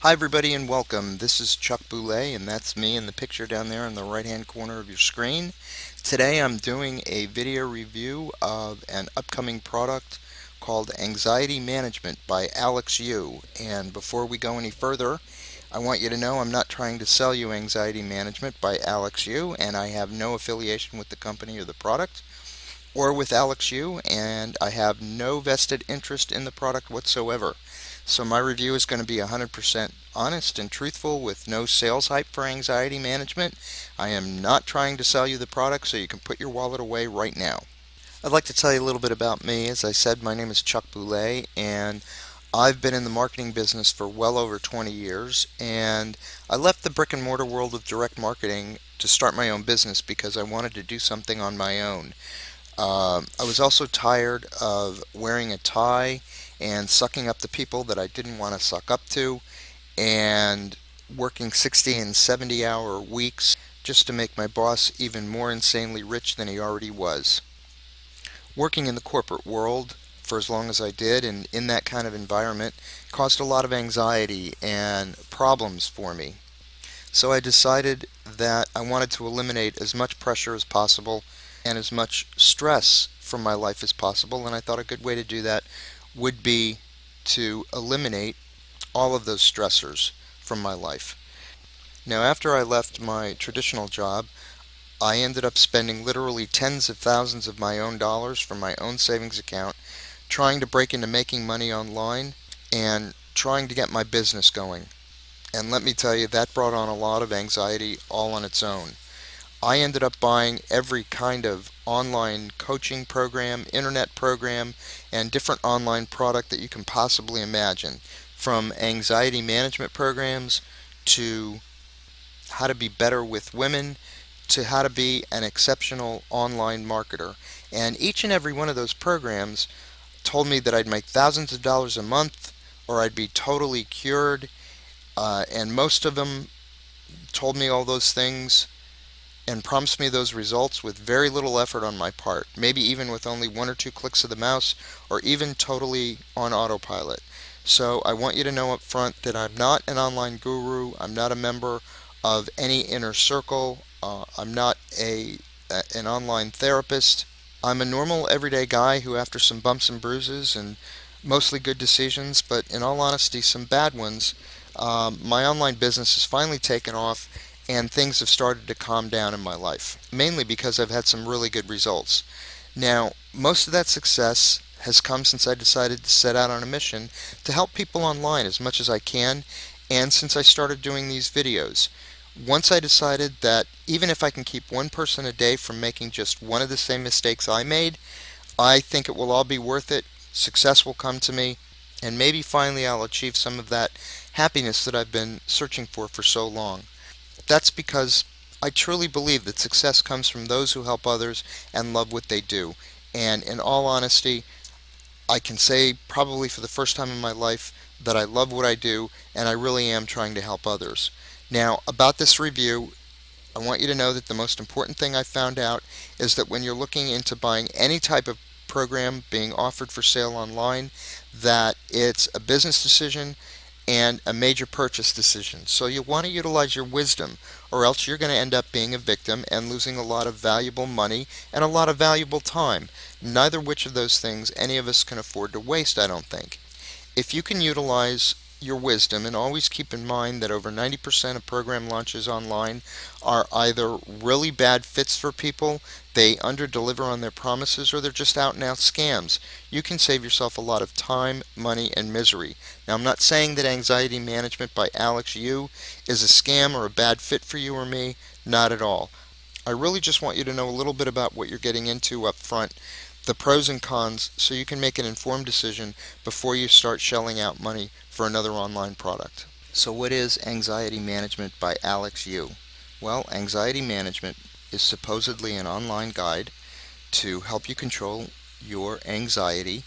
Hi, everybody, and welcome. This is Chuck Boulais, and that's me in the picture down there in the right hand corner of your screen. Today, I'm doing a video review of an upcoming product called Anxiety Management by Alex Yew. And before we go any further, I want you to know I'm not trying to sell you Anxiety Management by Alex Yew, and I have no affiliation with the company or the product or with Alex Yew, and I have no vested interest in the product whatsoever. So my review is going to be 100% honest and truthful with no sales hype for anxiety management. I am not trying to sell you the product, so you can put your wallet away right now. I'd like to tell you a little bit about me. As I said, my name is Chuck Boulais, and I've been in the marketing business for well over 20 years, and I left the brick and mortar world of direct marketing to start my own business because I wanted to do something on my own. I was also tired of wearing a tie and sucking up to people that I didn't want to suck up to, and working 60 and 70-hour weeks just to make my boss even more insanely rich than he already was. Working in the corporate world for as long as I did and in that kind of environment caused a lot of anxiety and problems for me. So I decided that I wanted to eliminate as much pressure as possible and as much stress from my life as possible, and I thought a good way to do that would be to eliminate all of those stressors from my life. Now, after I left my traditional job, I ended up spending literally tens of thousands of my own dollars from my own savings account trying to break into making money online and trying to get my business going. And let me tell you, that brought on a lot of anxiety all on its own. I ended up buying every kind of online coaching program, internet program, and different online product that you can possibly imagine, from anxiety management programs to how to be better with women to how to be an exceptional online marketer. And each and every one of those programs told me that I'd make thousands of dollars a month or I'd be totally cured. And most of them told me all those things and promised me those results with very little effort on my part, maybe even with only one or two clicks of the mouse, or even totally on autopilot. So I want you to know up front that I'm not an online guru. I'm not a member of any inner circle. I'm not an online therapist. I'm a normal everyday guy who, after some bumps and bruises and mostly good decisions, but in all honesty, some bad ones, my online business has finally taken off and things have started to calm down in my life, mainly because I've had some really good results. Now, most of that success has come since I decided to set out on a mission to help people online as much as I can, and since I started doing these videos. Once I decided that even if I can keep one person a day from making just one of the same mistakes I made, I think it will all be worth it. Success will come to me, and maybe finally I'll achieve some of that happiness that I've been searching for so long. That's because I truly believe that success comes from those who help others and love what they do. And in all honesty, I can say probably for the first time in my life that I love what I do and I really am trying to help others. Now, about this review, I want you to know that the most important thing I found out is that when you're looking into buying any type of program being offered for sale online, that it's a business decision and a major purchase decision. So you want to utilize your wisdom, or else you're going to end up being a victim and losing a lot of valuable money and a lot of valuable time. Neither which of those things any of us can afford to waste, I don't think. If you can utilize your wisdom and always keep in mind that over 90% of program launches online are either really bad fits for people, they underdeliver on their promises, or they're just out and out scams, you can save yourself a lot of time, money, and misery. Now, I'm not saying that Anxiety Management by Alex Yew is a scam or a bad fit for you or me, not at all. I really just want you to know a little bit about what you're getting into up front, the pros and cons, so you can make an informed decision before you start shelling out money for another online product. So, what is Anxiety Management by Alex Yew? Well, Anxiety Management is supposedly an online guide to help you control your anxiety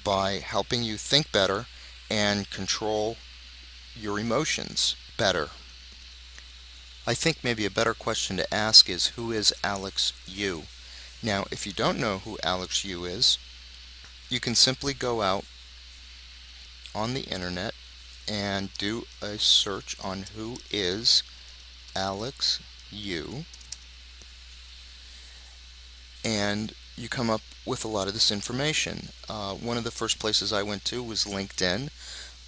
by helping you think better and control your emotions better. I think maybe a better question to ask is, who is Alex Yew? Now, if you don't know who Alex Yew is, you can simply go out on the internet and do a search on who is Alex Yew, and you come up with a lot of this information. One of the first places I went to was LinkedIn,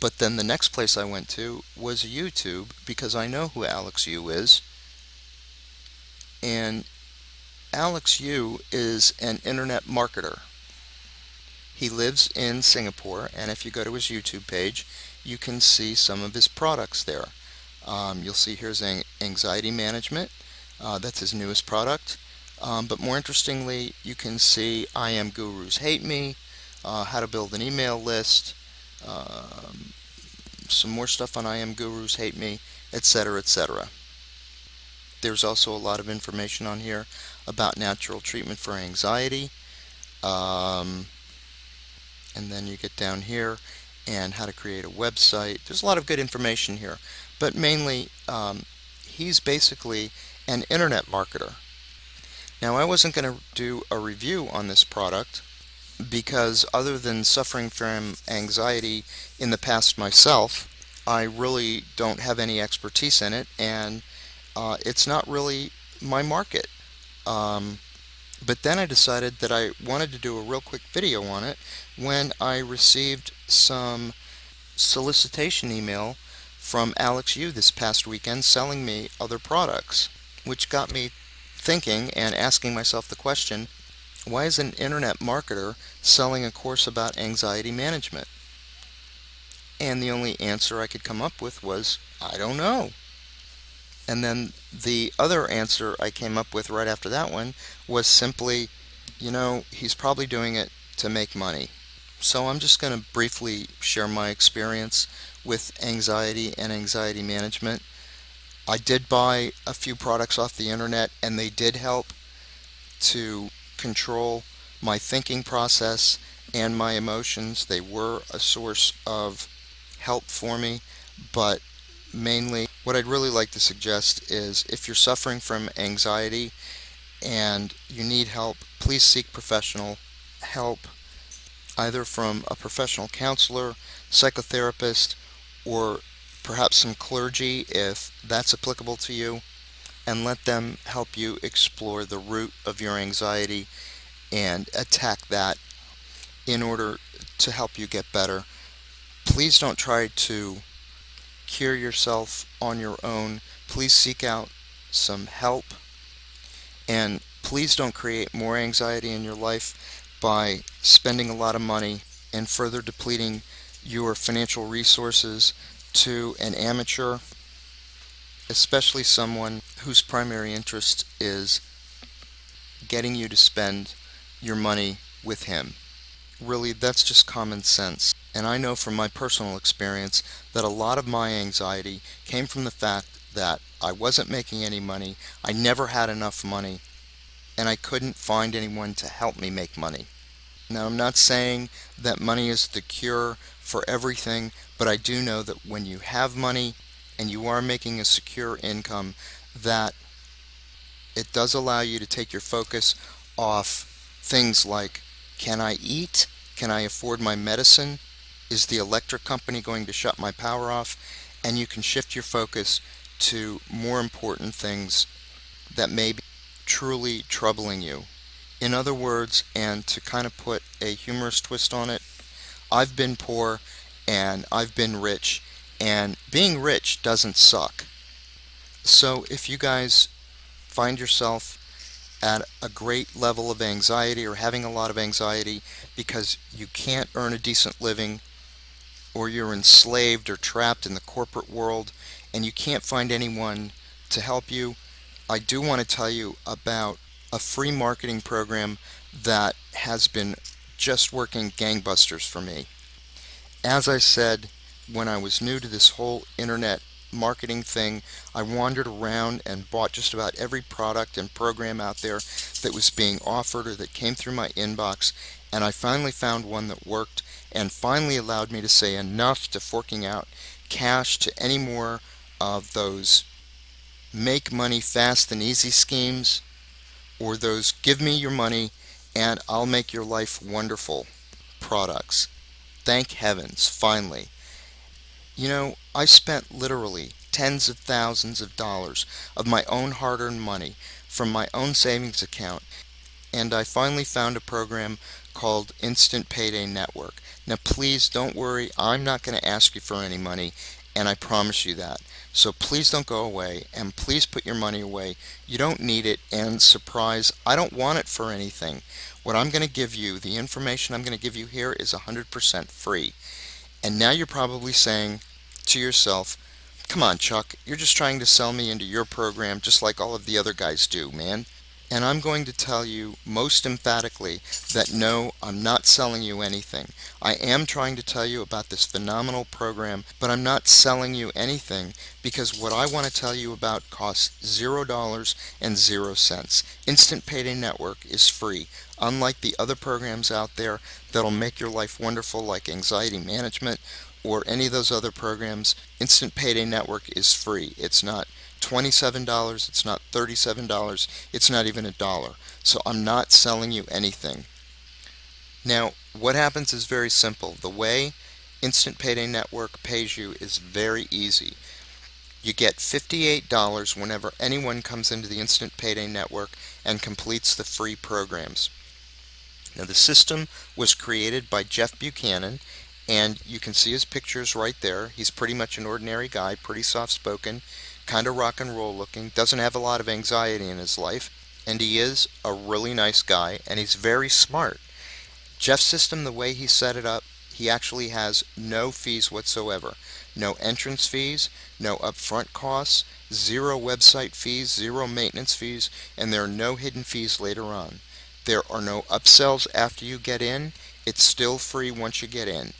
but then the next place I went to was YouTube because I know who Alex Yew is. And Alex Yew is an internet marketer. He lives in Singapore, and if you go to his YouTube page, you can see some of his products there. You'll see here's anxiety management. That's his newest product. But more interestingly, you can see I Am Gurus Hate Me, how to build an email list, some more stuff on I Am Gurus Hate Me, etc., etc. There's also a lot of information on here about natural treatment for anxiety. Um, and then you get down here and how to create a website. There's a lot of good information here. But mainly, he's basically an internet marketer. Now, I wasn't going to do a review on this product because other than suffering from anxiety in the past myself, I really don't have any expertise in it, and it's not really my market. Um, but then I decided that I wanted to do a real quick video on it when I received some solicitation email from Alex Yew this past weekend selling me other products, which got me thinking and asking myself the question, why is an internet marketer selling a course about anxiety management? And the only answer I could come up with was, I don't know. And then the other answer I came up with right after that one was simply, he's probably doing it to make money. So I'm just going to briefly share my experience with anxiety and anxiety management. I did buy a few products off the internet, and they did help to control my thinking process and my emotions. They were a source of help for me, but mainly what I'd really like to suggest is if you're suffering from anxiety and you need help, please seek professional help, either from a professional counselor, psychotherapist, or perhaps some clergy if that's applicable to you, and let them help you explore the root of your anxiety and attack that in order to help you get better. Please don't try to cure yourself on your own. Please seek out some help, and please don't create more anxiety in your life by spending a lot of money and further depleting your financial resources to an amateur, especially someone whose primary interest is getting you to spend your money with him. Really, that's just common sense. And I know from my personal experience that a lot of my anxiety came from the fact that I wasn't making any money, I never had enough money, and I couldn't find anyone to help me make money. Now, I'm not saying that money is the cure for everything, but I do know that when you have money and you are making a secure income, that it does allow you to take your focus off things like, can I eat? Can I afford my medicine? Is the electric company going to shut my power off? And you can shift your focus to more important things that may be truly troubling you. In other words, and to kind of put a humorous twist on it, I've been poor and I've been rich, and being rich doesn't suck. So if you guys find yourself at a great level of anxiety or having a lot of anxiety because you can't earn a decent living, or you're enslaved or trapped in the corporate world and you can't find anyone to help you, I do want to tell you about a free marketing program that has been just working gangbusters for me. As I said, when I was new to this whole internet marketing thing, I wandered around and bought just about every product and program out there that was being offered or that came through my inbox, and I finally found one that worked and finally allowed me to say enough to forking out cash to any more of those make money fast and easy schemes, or those give me your money and I'll make your life wonderful products. Thank heavens, finally. I spent literally tens of thousands of dollars of my own hard-earned money from my own savings account, and I finally found a program called Instant Payday Network. Now, please don't worry, I'm not going to ask you for any money, and I promise you that. So please don't go away, and please put your money away. You don't need it, and surprise, I don't want it for anything. What I'm going to give you, the information I'm going to give you here is 100% free. And now you're probably saying to yourself, come on, Chuck, you're just trying to sell me into your program just like all of the other guys do, man. And I'm going to tell you most emphatically that no, I'm not selling you anything. I am trying to tell you about this phenomenal program, but I'm not selling you anything because what I want to tell you about costs $0 and 0 cents. Instant Payday Network is free. Unlike the other programs out there that'll make your life wonderful, like anxiety management or any of those other programs, Instant Payday Network is free. It's not $27, it's not $37, it's not even a dollar. So I'm not selling you anything. Now, what happens is very simple. The way Instant Payday Network pays you is very easy. You get $58 whenever anyone comes into the Instant Payday Network and completes the free programs. Now, the system was created by Jeff Buchanan, and you can see his pictures right there. He's pretty much an ordinary guy, pretty soft spoken, kind of rock and roll looking, doesn't have a lot of anxiety in his life, and he is a really nice guy, and he's very smart. Jeff's system, the way he set it up, he actually has no fees whatsoever. No entrance fees, no upfront costs, zero website fees, zero maintenance fees, and there are no hidden fees later on. There are no upsells after you get in. It's still free once you get in.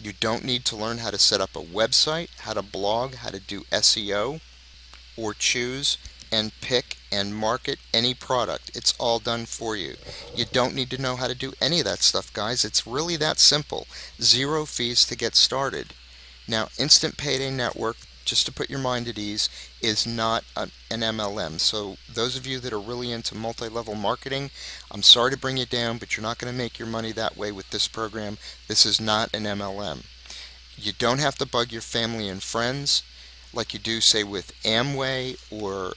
You don't need to learn how to set up a website, how to blog, how to do SEO, or choose and pick and market any product. It's all done for you. You don't need to know how to do any of that stuff, guys. It's really that simple. Zero fees to get started. Now, Instant Payday Network, just to put your mind at ease, is not an MLM. So those of you that are really into multi-level marketing, I'm sorry to bring you down, but you're not going to make your money that way with this program. This is not an MLM. You don't have to bug your family and friends like you do, say, with Amway or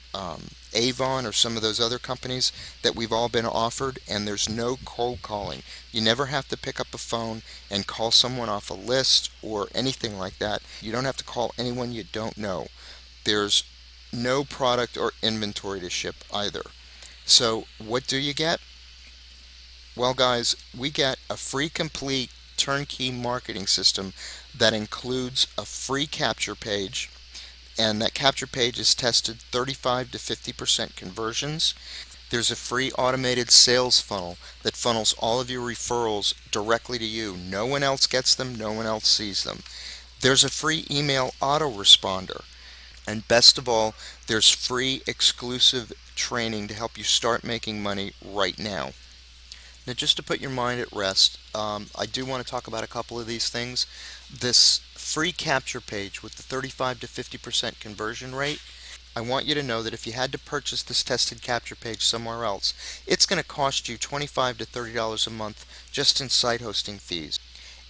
Avon or some of those other companies that we've all been offered, and there's no cold calling. You never have to pick up a phone and call someone off a list or anything like that. You don't have to call anyone you don't know. There's no product or inventory to ship either. So what do you get? Well, guys, we get a free complete turnkey marketing system that includes a free capture page, and that capture page is tested 35 to 50% conversions. There's a free automated sales funnel that funnels all of your referrals directly to you. No one else gets them, no one else sees them. There's a free email autoresponder. And best of all, there's free exclusive training to help you start making money right now. Now, just to put your mind at rest, I do want to talk about a couple of these things. This free capture page with the 35 to 50% conversion rate, I want you to know that if you had to purchase this tested capture page somewhere else, it's going to cost you $25 to $30 a month just in site hosting fees.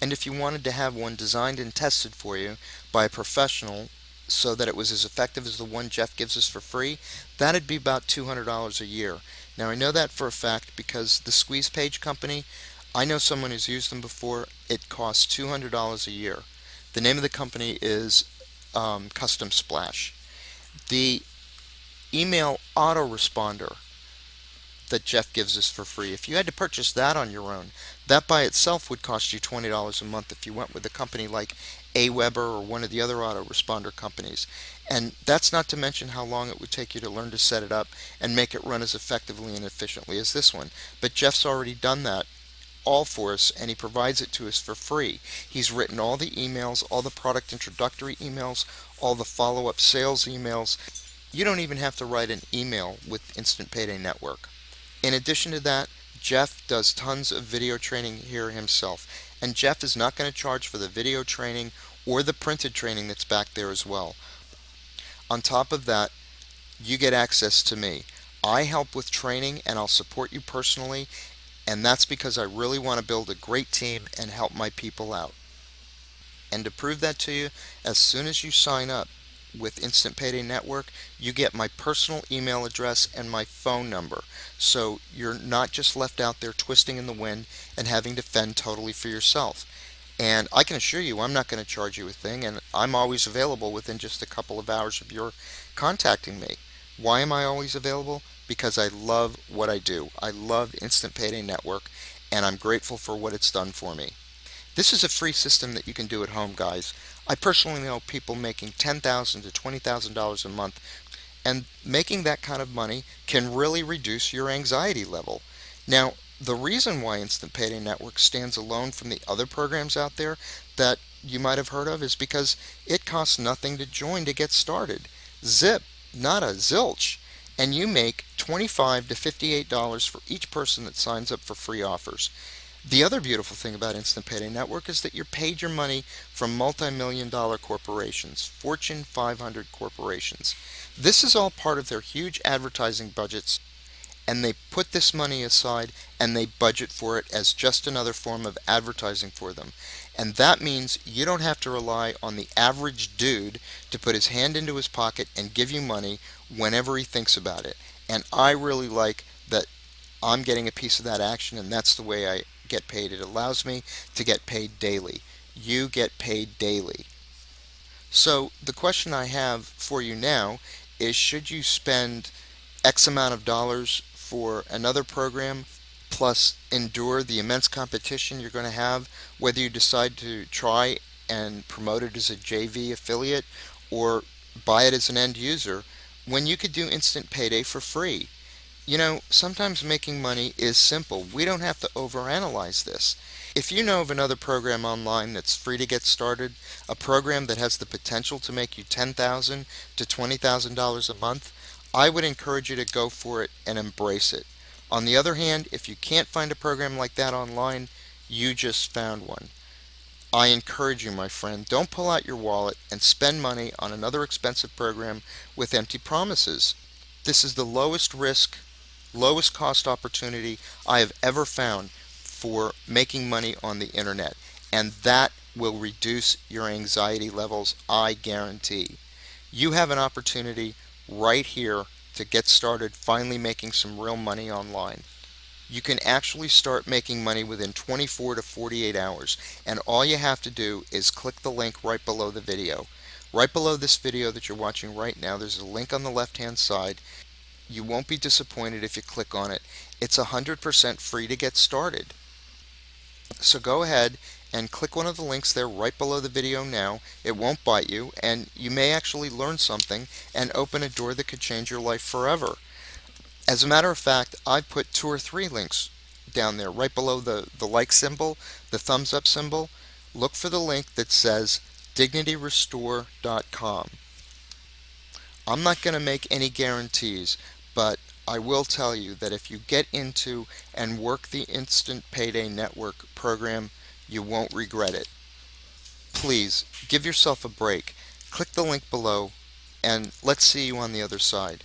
And if you wanted to have one designed and tested for you by a professional so that it was as effective as the one Jeff gives us for free, that'd be about $200 a year. Now, I know that for a fact because the Squeeze Page Company, I know someone who's used them before. It costs $200 a year. The name of the company is Custom Splash. The email autoresponder that Jeff gives us for free, if you had to purchase that on your own, that by itself would cost you $20 a month if you went with a company like Aweber or one of the other autoresponder companies. And that's not to mention how long it would take you to learn to set it up and make it run as effectively and efficiently as this one. But Jeff's already done that all for us, and he provides it to us for free. He's written all the emails, all the product introductory emails, all the follow-up sales emails. You don't even have to write an email with Instant Payday Network. In addition to that, Jeff does tons of video training here himself, and Jeff is not going to charge for the video training or the printed training that's back there as well. On top of that, you get access to me. I help with training and I'll support you personally, and that's because I really want to build a great team and help my people out. And to prove that to you, as soon as you sign up with Instant Payday Network, you get my personal email address and my phone number. So you're not just left out there twisting in the wind and having to fend totally for yourself. And I can assure you, I'm not going to charge you a thing, and I'm always available within just a couple of hours of your contacting me. Why am I always available? Because I love what I do. I love Instant Payday Network, and I'm grateful for what it's done for me. This is a free system that you can do at home, guys. I personally know people making $10,000 to $20,000 a month, and making that kind of money can really reduce your anxiety level. Now, the reason why Instant Payday Network stands alone from the other programs out there that you might have heard of is because it costs nothing to join to get started. Zip, nada, zilch. And you make $25 to $58 for each person that signs up for free offers. The other beautiful thing about Instant Payday Network is that you're paid your money from multi-million dollar corporations, Fortune 500 corporations. This is all part of their huge advertising budgets, and they put this money aside and they budget for it as just another form of advertising for them. And that means you don't have to rely on the average dude to put his hand into his pocket and give you money whenever he thinks about it. And I really like that I'm getting a piece of that action, and that's the way I get paid. It allows me to get paid daily. You get paid daily. So the question I have for you now is, should you spend X amount of dollars for another program plus endure the immense competition you're going to have, whether you decide to try and promote it as a JV affiliate or buy it as an end user, when you could do Instant Payday for free? Sometimes making money is simple. We don't have to overanalyze this. If you know of another program online that's free to get started, a program that has the potential to make you $10,000 to $20,000 a month, I would encourage you to go for it and embrace it. On the other hand, if you can't find a program like that online, you just found one. I encourage you, my friend, don't pull out your wallet and spend money on another expensive program with empty promises. This is the lowest risk, lowest cost opportunity I have ever found for making money on the internet, and that will reduce your anxiety levels, I guarantee. You have an opportunity right here to get started finally making some real money online. You can actually start making money within 24 to 48 hours, and all you have to do is click the link right below the video. Right below this video that you're watching right now, there's a link on the left hand side. You won't be disappointed if you click on it. It's 100% free to get started. So go ahead and click one of the links there right below the video now. It won't bite you, and you may actually learn something and open a door that could change your life forever. As a matter of fact, I've put two or three links down there right below the like symbol, the thumbs up symbol. Look for the link that says DignityRestore.com. I'm not going to make any guarantees, but I will tell you that if you get into and work the Instant Payday Network program, you won't regret it. Please give yourself a break. Click the link below, and let's see you on the other side.